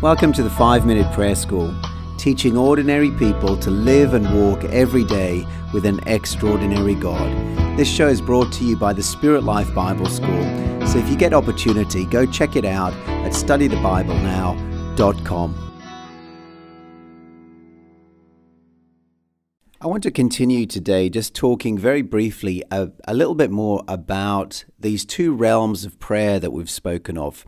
Welcome to the 5-Minute Prayer School, teaching ordinary people to live and walk every day with an extraordinary God. This show is brought to you by the Spirit Life Bible School, so if you get opportunity, go check it out at studythebiblenow.com. I want to continue today just talking very briefly a little bit more about these two realms of prayer that we've spoken of,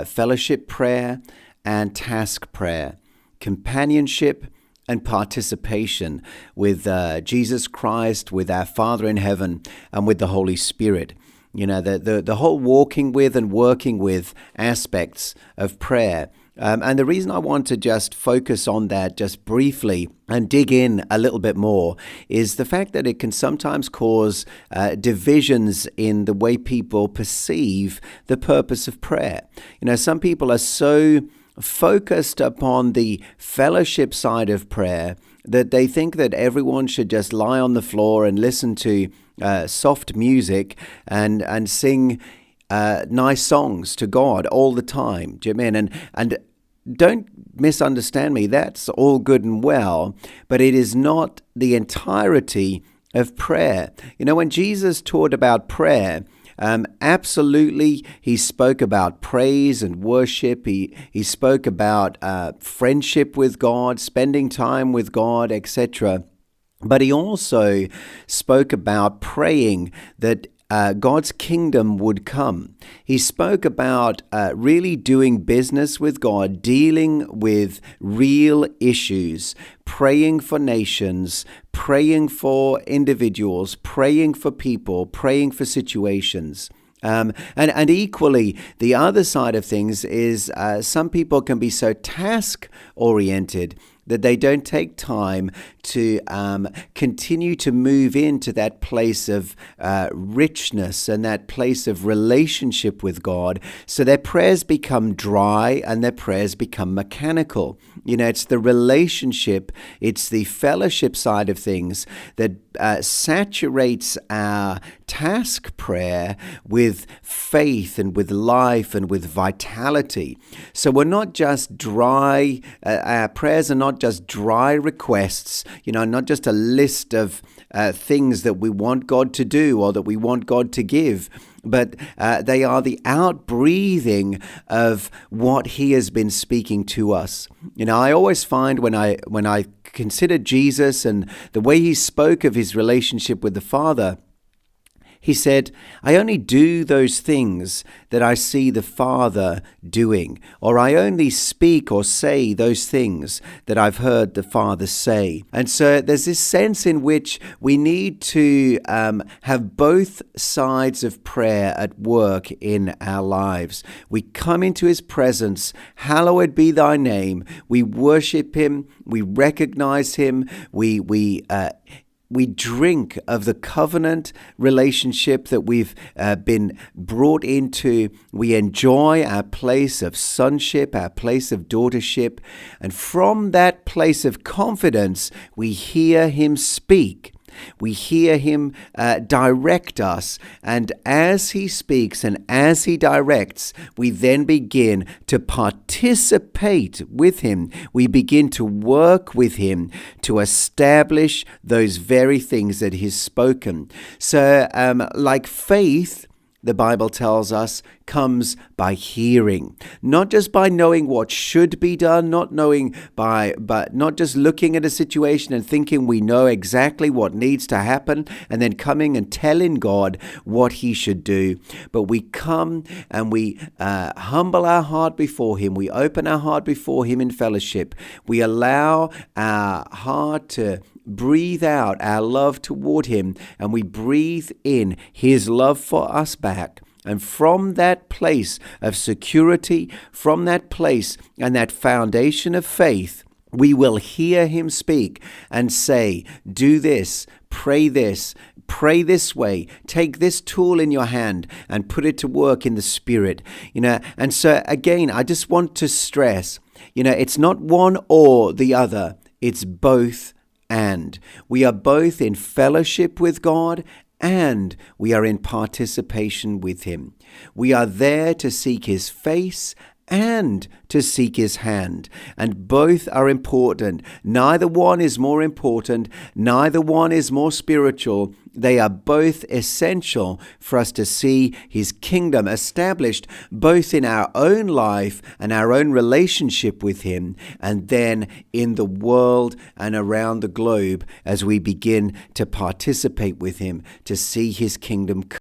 fellowship prayer and task prayer, companionship and participation with Jesus Christ, with our Father in heaven, and with the Holy Spirit. You know, the whole walking with and working with aspects of prayer. And the reason I want to just focus on that just briefly and dig in a little bit more is the fact that it can sometimes cause divisions in the way people perceive the purpose of prayer. You know, some people are so focused upon the fellowship side of prayer that they think that everyone should just lie on the floor and listen to soft music and sing nice songs to God all the time. Do you mean? And don't misunderstand me, that's all good and well, but it is not the entirety of prayer. You know, when Jesus taught about prayer, absolutely, he spoke about praise and worship. He spoke about friendship with God, spending time with God, etc. But he also spoke about praying that God's kingdom would come. He spoke about really doing business with God, dealing with real issues, praying for nations, praying for individuals, praying for people, praying for situations. And equally, the other side of things is some people can be so task-oriented that they don't take time to continue to move into that place of richness and that place of relationship with God. So their prayers become dry and their prayers become mechanical. You know, it's the relationship, it's the fellowship side of things that saturates our task prayer with faith and with life and with vitality. So we're not just dry, our prayers are not just dry requests, you know, not just a list of things that we want God to do or that we want God to give, but they are the outbreathing of what He has been speaking to us. You know, I always find when I consider Jesus and the way He spoke of His relationship with the Father, He said, I only do those things that I see the Father doing, or I only speak or say those things that I've heard the Father say. And so there's this sense in which we need to have both sides of prayer at work in our lives. We come into His presence, hallowed be thy name. We worship Him, we recognize Him, we drink of the covenant relationship that we've been brought into. We enjoy our place of sonship, our place of daughtership. And from that place of confidence, we hear Him speak. We hear Him direct us, and as He speaks and as He directs, we then begin to participate with Him. We begin to work with Him to establish those very things that He's spoken. So, like faith, the Bible tells us, comes by hearing, not just by knowing what should be done, but not just looking at a situation and thinking we know exactly what needs to happen and then coming and telling God what He should do. But we come and we humble our heart before Him. We open our heart before Him in fellowship. We allow our heart to breathe out our love toward Him, and we breathe in His love for us back. And from that place of security, from that place and that foundation of faith, we will hear Him speak and say, do this, pray this way, take this tool in your hand and put it to work in the Spirit. You know, and so again, I just want to stress, you know, it's not one or the other, it's both and. We are both in fellowship with God and we are in participation with Him. We are there to seek His face and to seek his hand. And both are important. Neither one is more important. Neither one is more spiritual. They are both essential for us to see his kingdom established both in our own life and our own relationship with him, and then in the world and around the globe as we begin to participate with him to see his kingdom